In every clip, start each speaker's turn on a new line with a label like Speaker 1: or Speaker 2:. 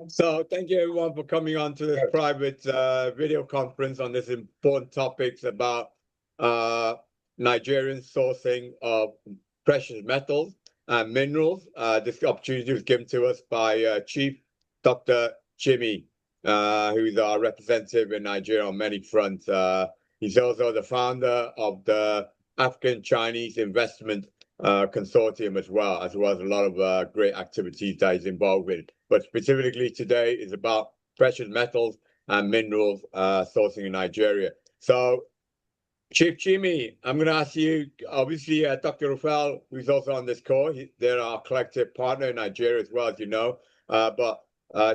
Speaker 1: So thank you everyone for coming on to this private video conference on this important topics about uh, Nigerian sourcing of precious metals and minerals. This opportunity was given to us by Chief Dr. Jimmy, who is our representative in Nigeria on many fronts. He's also the founder of the African Chinese Investment Consortium as well as a lot of great activities that he's involved in. But specifically today is about precious metals and minerals sourcing in Nigeria. So, Chief Jimmy, I'm going to ask you, obviously, Dr. Rufel, who's also on this call, they're our collective partner in Nigeria as well, as you know. But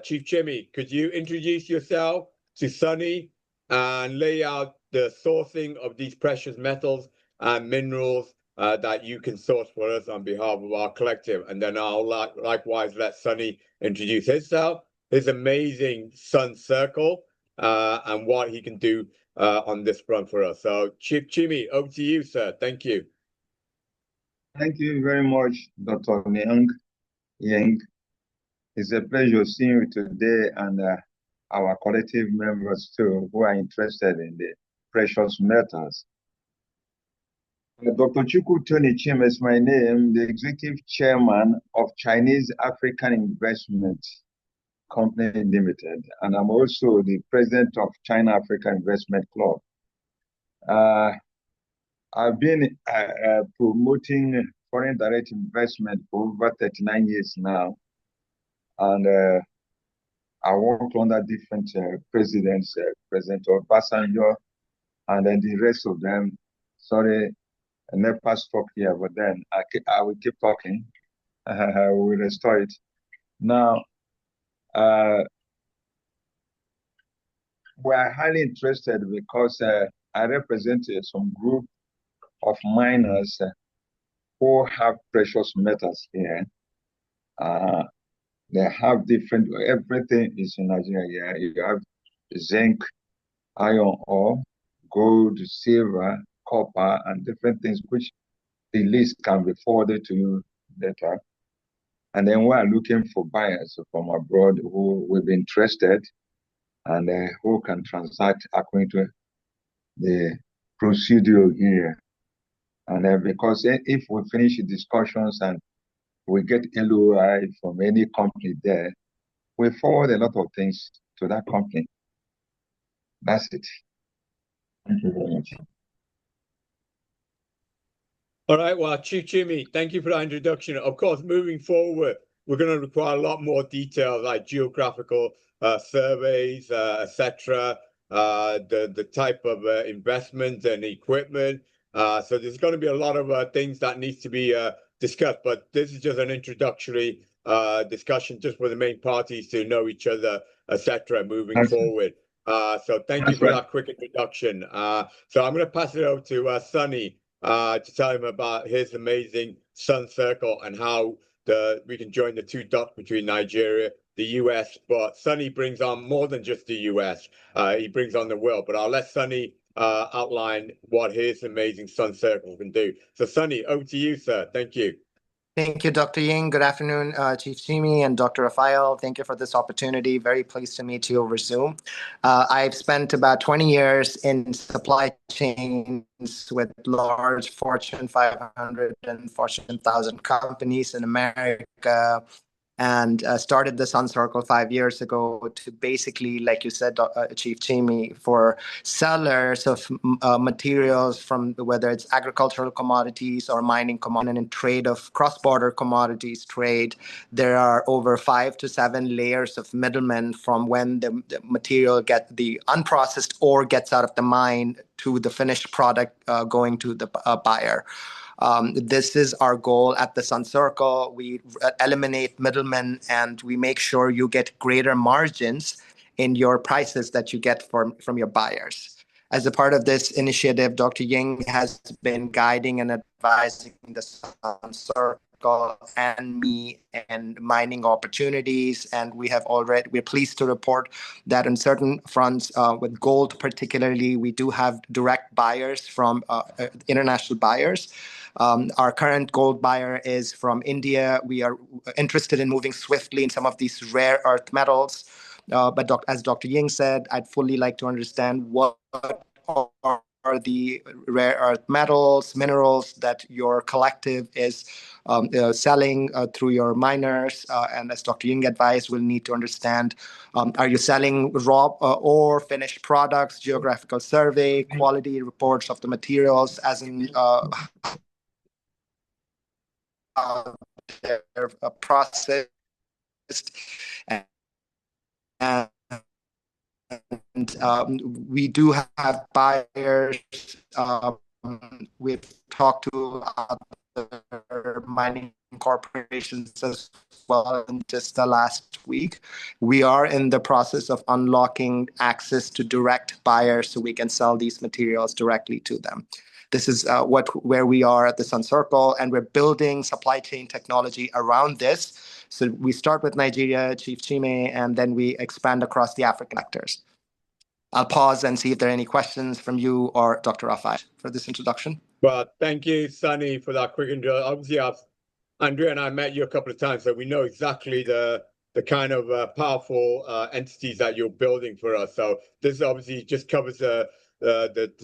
Speaker 1: Chief Jimmy, could you introduce yourself to Sunny and lay out the sourcing of these precious metals and minerals that you can source for us on behalf of our collective? And then I'll likewise let Sunny introduce himself, his amazing Sun Circle, and what he can do on this front for us. So, Chief Jimmy, over to you, sir. Thank you.
Speaker 2: Thank you very much, Dr. Yang. It's a pleasure seeing you today and our collective members too, who are interested in the precious metals. Dr. Chukwu Tony Chim is my name, the executive chairman of Chinese African Investment Company Limited, and I'm also the president of China Africa Investment Club. I've been promoting foreign direct investment for over 39 years now, and I worked under different presidents, President Obasanjo, and then the rest of them. Sorry, I never stop here, but then I will keep talking. We will restore it. Now, we are highly interested because I represent some group of miners who have precious metals here. They have different, everything is in Nigeria. You have zinc, iron ore, gold, silver, copper, and different things, which the list can be forwarded to you later. And then we are looking for buyers from abroad who will be interested and who can transact according to the procedure here. And because if we finish the discussions and we get LOI from any company there, we forward a lot of things to that company. That's it. Thank you very much.
Speaker 1: All right, well, Chief Jimmy, thank you for that introduction. Of course, moving forward, we're going to require a lot more detail, like geographical surveys, etc., the type of investment and equipment. So there's going to be a lot of things that needs to be discussed, but this is just an introductory discussion just for the main parties to know each other, etc., moving forward. So thank you for that quick introduction. So I'm going to pass it over to Sunny to tell him about his amazing Sun Circle and how we can join the two dots between Nigeria, the US. But Sunny brings on more than just the US. He brings on the world. But I'll let Sunny outline what his amazing Sun Circle can do. So Sunny, over to you, sir. Thank you.
Speaker 3: Thank you, Dr. Ying. Good afternoon, Chief Jimmy and Dr. Rafael. Thank you for this opportunity. Very pleased to meet you over Zoom. I've spent about 20 years in supply chains with large Fortune 500 and Fortune 1000 companies in America, and started the Sun Circle 5 years ago to basically, like you said, Chief Jimmy, for sellers of materials from whether it's agricultural commodities or mining commodities and trade of cross-border commodities trade. There are over 5 to 7 layers of middlemen from when the material the unprocessed ore gets out of the mine to the finished product going to the buyer. This is our goal at the Sun Circle. We eliminate middlemen and we make sure you get greater margins in your prices that you get from your buyers. As a part of this initiative, Dr. Ying has been guiding and advising the Sun Circle and me and mining opportunities. And we're pleased to report that on certain fronts, with gold particularly, we do have direct buyers from international buyers. Our current gold buyer is from India. We are interested in moving swiftly in some of these rare earth metals. But as Dr. Ying said, I'd fully like to understand what are the rare earth metals, minerals that your collective is selling through your miners. And as Dr. Ying advised, we'll need to understand, are you selling raw or finished products, geographical survey, quality reports of the materials, as in how they're processed, and we do have buyers. We've talked to other mining corporations as well in just the last week. We are in the process of unlocking access to direct buyers so we can sell these materials directly to them. This is where we are at the Sun Circle, and we're building supply chain technology around this. So we start with Nigeria, Chief Chime, and then we expand across the African sectors. I'll pause and see if there are any questions from you or Dr. Rafai for this introduction.
Speaker 1: Well, thank you, Sunny, for that quick intro. Obviously, Andrea and I met you a couple of times, so we know exactly the kind of powerful entities that you're building for us. So this obviously just covers the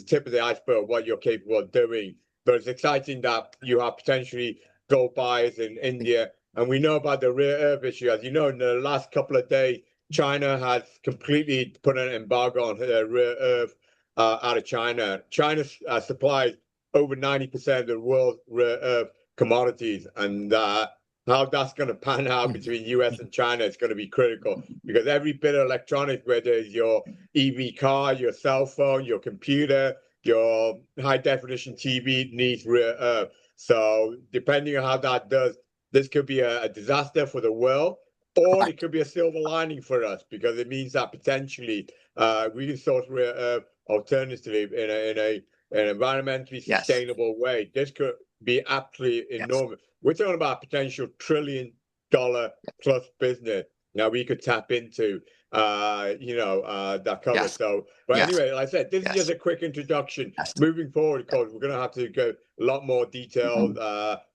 Speaker 1: tip of the iceberg of what you're capable of doing. But it's exciting that you have potentially gold buyers in India. And we know about the rare earth issue. As you know, in the last couple of days, China has completely put an embargo on rare earth out of China. China supplies over 90% of the world's rare earth commodities. And how that's going to pan out between US and China is going to be critical, because every bit of electronics, whether it's your EV car, your cell phone, your computer, your high definition TV, needs rare earth. So depending on how that does, this could be a disaster for the world, or it could be a silver lining for us, because it means that potentially we can source rare earth alternatively in an environmentally sustainable way. This could be absolutely enormous. We're talking about potential $1 trillion plus business now we could tap into, that cover. So, but anyway, like I said, this is just a quick introduction. Moving forward, of course, we're going to have to go a lot more detailed,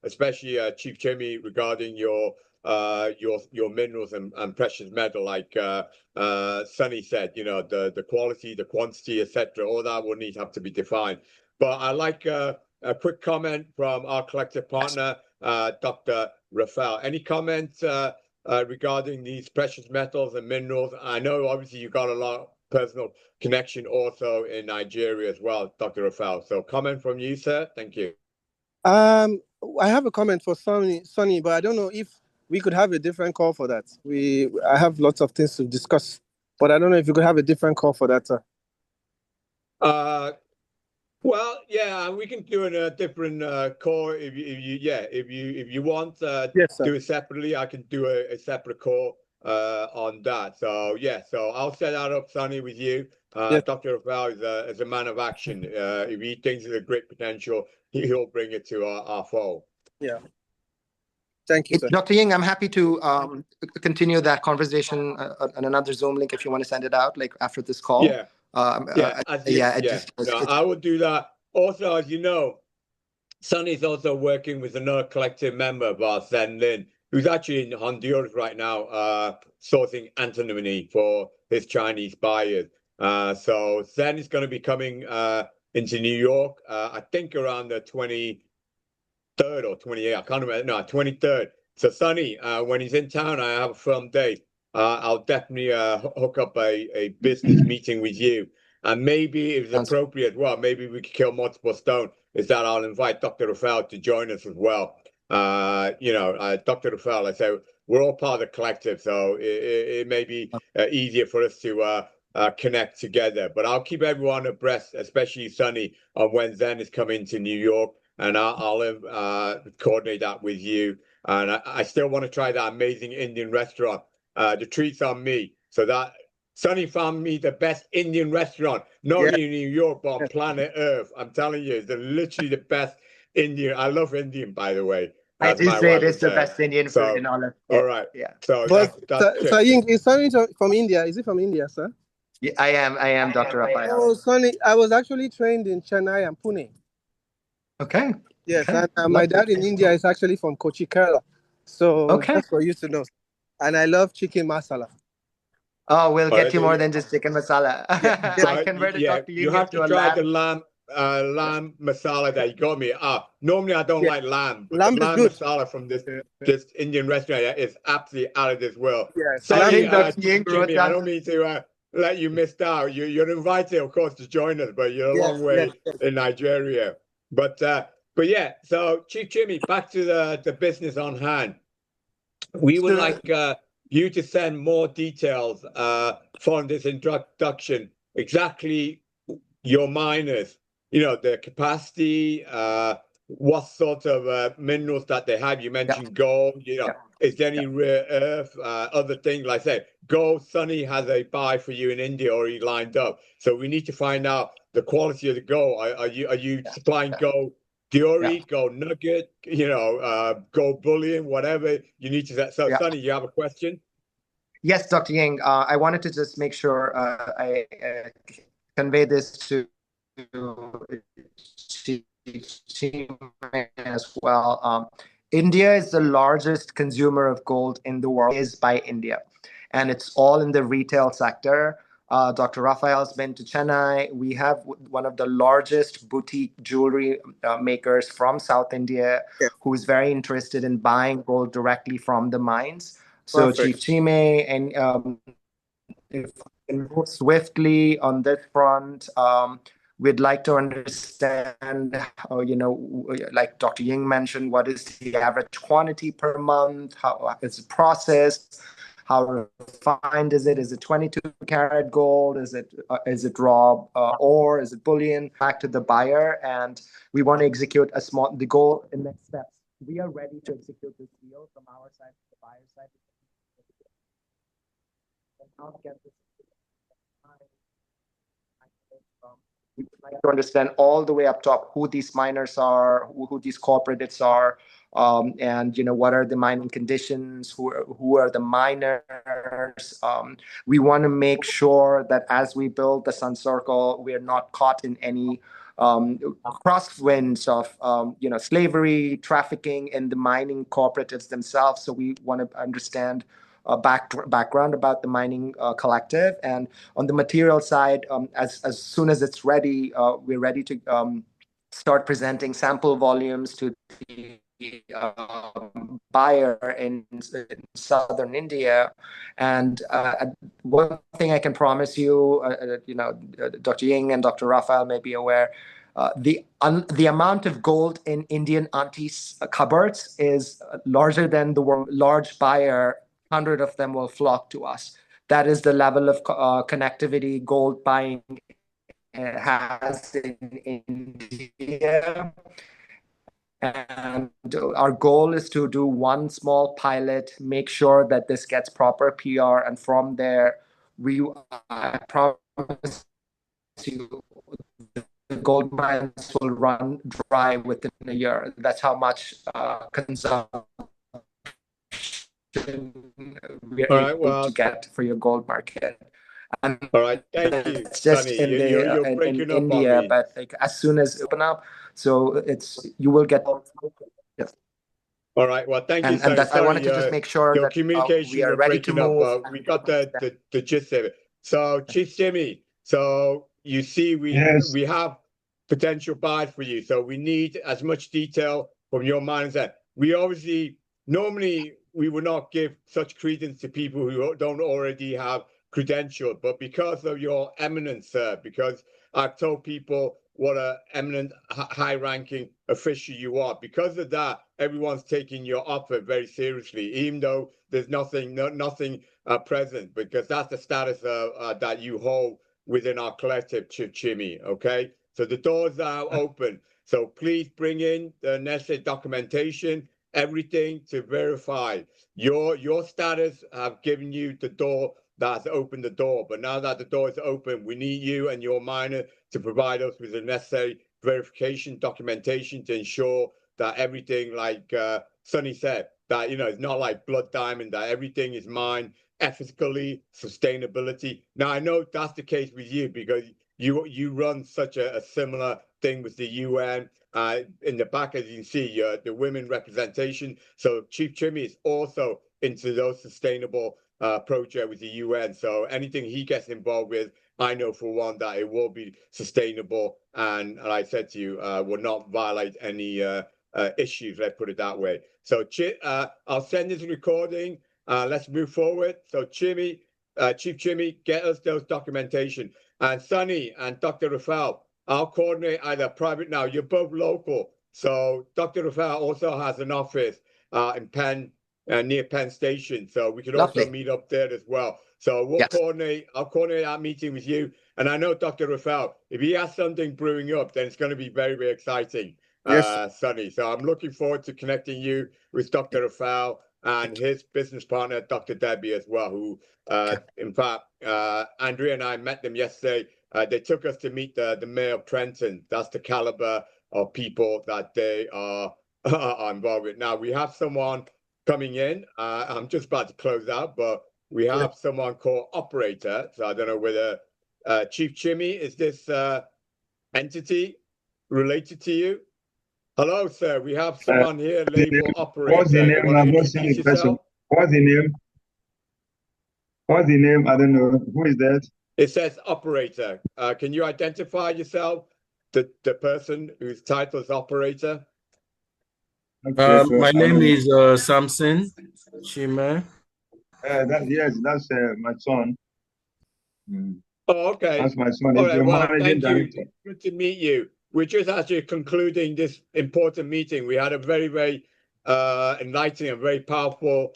Speaker 1: especially Chief Chimmy, regarding your minerals and precious metal, like Sunny said, the quality, the quantity, etc. All that will have to be defined. But I like a quick comment from our collective partner, Dr. Rafael. Any comments regarding these precious metals and minerals? I know obviously you've got a lot of personal connection also in Nigeria as well, Dr. Rafael. So comment from you, sir. Thank you.
Speaker 4: I have a comment for Sonny, but I don't know if we could have a different call for that. I have lots of things to discuss, but I don't know if you could have a different call for that, sir.
Speaker 1: Well, yeah, we can do a different call if you want.
Speaker 4: Yes, sir.
Speaker 1: Do it separately. I can do a separate call on that. So so I'll set that up, Sonny, with you.
Speaker 4: Yes.
Speaker 1: Dr. Rafael is a man of action. If he thinks there's a great potential, he'll bring it to our fold.
Speaker 4: Yeah. Thank you, sir.
Speaker 3: Dr. Ying, I'm happy to continue that conversation on another Zoom link if you want to send it out, like after this call.
Speaker 1: Yeah. I will do that. Also, as you know, Sonny's also working with another collective member of ours, Zen Lin, who's actually in Honduras right now, sourcing antimony for his Chinese buyers. So Zen is going to be coming into New York, I think around the 23rd or 28th. I can't remember. No, 23rd. So Sonny, when he's in town, I have a firm date. I'll definitely hook up a business meeting with you. And maybe if it's appropriate, well, maybe we could kill multiple stones, is that I'll invite Dr. Rafael to join us as well. Dr. Rafael, I say, we're all part of the collective, so it may be easier for us to connect together. But I'll keep everyone abreast, especially Sonny, on when Zen is coming to New York, and I'll coordinate that with you. And I still want to try that amazing Indian restaurant. The treat's on me. So that Sonny found me the best Indian restaurant, not only in New York, but on planet Earth. I'm telling you, it's literally the best Indian. I love Indian, by the way.
Speaker 3: I
Speaker 1: as
Speaker 3: do
Speaker 1: my
Speaker 3: say it
Speaker 1: wife
Speaker 3: is
Speaker 1: would
Speaker 3: the
Speaker 1: say.
Speaker 3: best Indian food
Speaker 1: So,
Speaker 3: in all of
Speaker 1: all
Speaker 3: it.
Speaker 1: right.
Speaker 3: Yeah.
Speaker 1: So
Speaker 4: But
Speaker 1: that's Chip.
Speaker 4: Saying, is Sonny from India? Is he from India, sir?
Speaker 3: Yeah, I am Dr. Raphael.
Speaker 4: Oh, Sonny, I was actually trained in Chennai and Pune.
Speaker 3: Okay.
Speaker 4: Yes,
Speaker 3: Okay.
Speaker 4: and my
Speaker 3: Lovely.
Speaker 4: dad in India is actually from Kochi, Kerala. So
Speaker 3: Okay.
Speaker 4: just for you to know. And I love chicken masala.
Speaker 3: Oh, we'll
Speaker 1: All
Speaker 3: get
Speaker 1: right,
Speaker 3: you
Speaker 1: so
Speaker 3: more than just chicken masala.
Speaker 4: Yeah, yeah.
Speaker 3: I converted
Speaker 1: yeah,
Speaker 3: Dr.
Speaker 1: you
Speaker 3: Ying
Speaker 1: have to
Speaker 3: into a
Speaker 1: try the
Speaker 3: lamb.
Speaker 1: lamb masala that you got me. Normally I don't
Speaker 4: Yeah.
Speaker 1: like lamb, but the
Speaker 4: Lamb is
Speaker 1: lamb
Speaker 4: good.
Speaker 1: masala from this Indian restaurant is absolutely out of this world.
Speaker 4: Yes,
Speaker 3: I
Speaker 4: lamb
Speaker 1: Sorry,
Speaker 3: think
Speaker 4: is good.
Speaker 3: Dr. Ying wrote
Speaker 1: Jimmy, I
Speaker 3: down.
Speaker 1: don't mean to let you miss out. You're invited, of course, to join us, but you're a long
Speaker 4: Yes,
Speaker 1: way
Speaker 4: yes, yes.
Speaker 1: in Nigeria. But yeah, so Chief Jimmy, back to the business on hand. We would
Speaker 3: So,
Speaker 1: like you to send more details from this introduction. Exactly your miners, the capacity, what sort of minerals that they have. You
Speaker 3: yeah,
Speaker 1: mentioned gold,
Speaker 3: yeah,
Speaker 1: is there
Speaker 3: yeah,
Speaker 1: any rare earth, other things like I say, gold, Sunny has a buy for you in India already lined up. So we need to find out the quality of the gold. Are you
Speaker 3: yeah,
Speaker 1: supplying
Speaker 3: yeah,
Speaker 1: gold
Speaker 3: yeah.
Speaker 1: Diori, gold nugget, gold bullion, whatever you need to. So
Speaker 3: Yeah.
Speaker 1: Sunny, you have a question?
Speaker 3: Yes, Dr. Ying. I wanted to just make sure I convey this to team as well. India is the largest consumer of gold in the world, is by India, and it's all in the retail sector. Dr. Raphael's been to Chennai. We have one of the largest boutique jewelry makers from South India
Speaker 4: Yes,
Speaker 3: who is very interested in buying gold directly from the mines. So
Speaker 4: perfect.
Speaker 3: Chief Chime and if we can move swiftly on this front, we'd like to understand, like Dr. Ying mentioned, what is the average quantity per month? How is it processed? How refined is it? Is it 22 karat gold? Is it raw ore? Is it bullion? Back to the buyer, and we want to execute the goal in next steps. We are ready to execute this deal from our side, the buyer side. And not get this we would like to understand all the way up top who these miners are, who these corporates are, and what are the mining conditions, who are the miners. We want to make sure that as we build the Sun Circle, we are not caught in any crosswinds of slavery, trafficking, and the mining cooperatives themselves. So we want to understand background about the mining collective. And on the material side, as soon as it's ready, we're ready to start presenting sample volumes to the buyer in southern India. And one thing I can promise you, Dr. Ying and Dr. Raphael may be aware, the amount of gold in Indian aunties' cupboards is larger than the world. Large buyer, 100 of them will flock to us. That is the level of connectivity gold buying has in India. And our goal is to do one small pilot, make sure that this gets proper PR, and from there, I promise you, the gold mines will run dry within a year. That's how much consumption we are
Speaker 1: All right,
Speaker 3: able to
Speaker 1: well,
Speaker 3: get for your gold market. And
Speaker 1: all right, thank you,
Speaker 3: that's just
Speaker 1: Sunny.
Speaker 3: in
Speaker 1: You're
Speaker 3: in
Speaker 1: breaking up on
Speaker 3: India,
Speaker 1: me.
Speaker 3: but like as soon as open up, so you will get. Yes.
Speaker 1: All right. Well, thank you,
Speaker 3: And
Speaker 1: Sonny.
Speaker 3: that's I
Speaker 1: Sorry,
Speaker 3: wanted to just make sure
Speaker 1: your
Speaker 3: that we
Speaker 1: communication
Speaker 3: are
Speaker 1: were
Speaker 3: ready to
Speaker 1: breaking up,
Speaker 3: move.
Speaker 1: but we got the gist of it. So, Chief Jimmy, so you see,
Speaker 2: Yes.
Speaker 1: we have potential buys for you. So we need as much detail from your mind as that. We obviously normally we would not give such credence to people who don't already have credentials, but because of your eminence, sir, because I've told people what a eminent, high-ranking official you are. Because of that, everyone's taking your offer very seriously, even though there's nothing present, because that's the status that you hold within our collective, Chimmy. Okay, so the doors are open. So please bring in the necessary documentation, everything to verify your status. Have given you the door that's opened the door, but now that the door is open, we need you and your miner to provide us with the necessary verification documentation to ensure that everything like Sonny said, that, it's not like Blood Diamond, that everything is mined ethically, sustainability. Now, I know that's the case with you because you run such a similar thing with the UN. In the back, as you can see, the women representation. So Chief Chimmy is also into those sustainable projects with the UN. So anything he gets involved with, I know for one that it will be sustainable, and I said to you, will not violate any issues. Let's put it that way. So I'll send this recording. Let's move forward. So Chief Chimmy, get us those documentation. And Sonny and Dr. Rafael, I'll coordinate either private now. You're both local. So Dr. Rafael also has an office in Penn, near Penn Station. So we could also meet up there as well. So I'll coordinate that meeting with you. And I know Dr. Rafael, if he has something brewing up, then it's going to be very, very exciting, Sonny. So I'm looking forward to connecting you with Dr. Rafael and his business partner, Dr. Debbie, as well, who, in fact, Andrea and I met them yesterday. They took us to meet the mayor of Trenton. That's the caliber of people that they are involved with. Now, we have someone coming in. I'm just about to close out, but we have someone called Operator. So I don't know whether Chief Chimmy, is this entity related to you? Hello, sir. We have someone here labeled Operator.
Speaker 2: What's the name?
Speaker 1: You want to introduce yourself?
Speaker 2: What's the name? What's the name? I don't know. Who is that?
Speaker 1: It says Operator. Can you identify yourself, the person whose title is Operator?
Speaker 2: Okay,
Speaker 5: My name is Samson Chima.
Speaker 2: Yes, that's my son.
Speaker 1: Oh, okay.
Speaker 2: That's my son.
Speaker 1: All
Speaker 2: He's
Speaker 1: right,
Speaker 2: the
Speaker 1: well,
Speaker 2: managing
Speaker 1: thank
Speaker 2: director.
Speaker 1: you. Good to meet you. We're just actually concluding this important meeting. We had a very, very enlightening and very powerful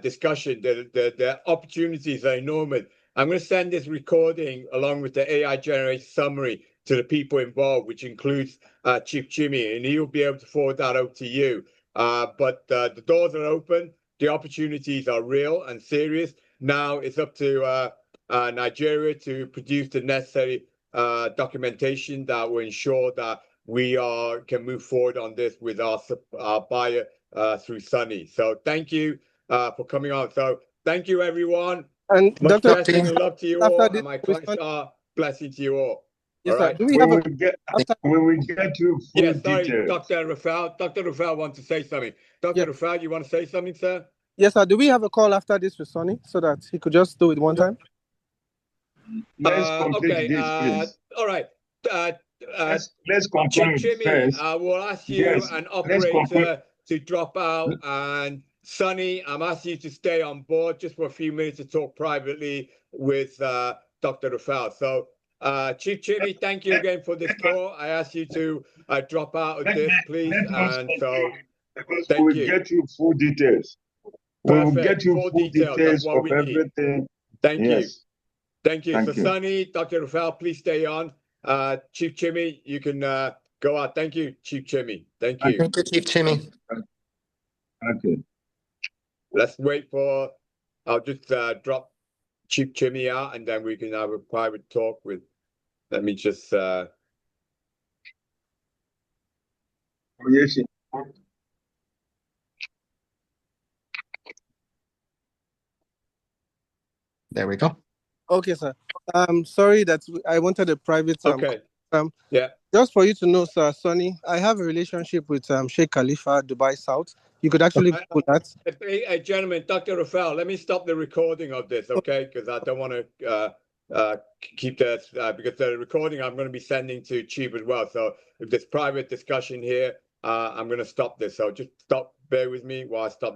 Speaker 1: discussion. The opportunities are enormous. I'm going to send this recording along with the AI generated summary to the people involved, which includes Chief Chimmy, and he'll be able to forward that out to you. But the doors are open. The opportunities are real and serious. Now it's up to Nigeria to produce the necessary documentation that will ensure that we can move forward on this with our buyer through Sunny. So thank you for coming on. So thank you, everyone.
Speaker 4: And
Speaker 1: Much
Speaker 4: Dr.
Speaker 1: blessing and love to you all, and my clients are blessing to you all.
Speaker 4: Yes,
Speaker 1: all right.
Speaker 4: Do we have
Speaker 2: we will get you full details.
Speaker 1: Dr. Rafael. Dr. Rafael wants to say something. Dr. Rafael, you want to say something, sir?
Speaker 4: Yes, sir. Do we have a call after this with Sonny so that he could just do it one time?
Speaker 2: Let's complete this, please.
Speaker 1: All right.
Speaker 2: Let's conclude first.
Speaker 1: I will ask you an operator to drop out, and Sonny, I'm asking you to stay on board just for a few minutes to talk privately with Dr. Rafael. So, Chief Chimmy, thank you again for this call. I ask you to drop out of this, please. And so, thank you.
Speaker 2: We'll get you full details. We will get you full details of everything.
Speaker 1: Thank you. Thank you.
Speaker 2: Thank you.
Speaker 1: Sonny, Dr. Rafael, please stay on. Chief Chimmy, you can go out. Thank you, Chief Chimmy. Thank you.
Speaker 3: Thank you, Chief Chimmy.
Speaker 2: Okay.
Speaker 1: Let's wait for, I'll just drop Chief Chimmy out, and then we can have a private talk with, let me just.
Speaker 2: Oh, yes.
Speaker 3: There we go.
Speaker 4: Okay, sir. Sorry that I wanted a private. Just for you to know, sir, Sonny, I have a relationship with Sheikh Khalifa, Dubai South. You could actually do that.
Speaker 1: Hey, gentlemen, Dr. Rafael, let me stop the recording of this, okay? Because I don't want to keep this, because the recording I'm going to be sending to Chief as well. So if there's private discussion here, I'm going to stop this. So just bear with me while I stop.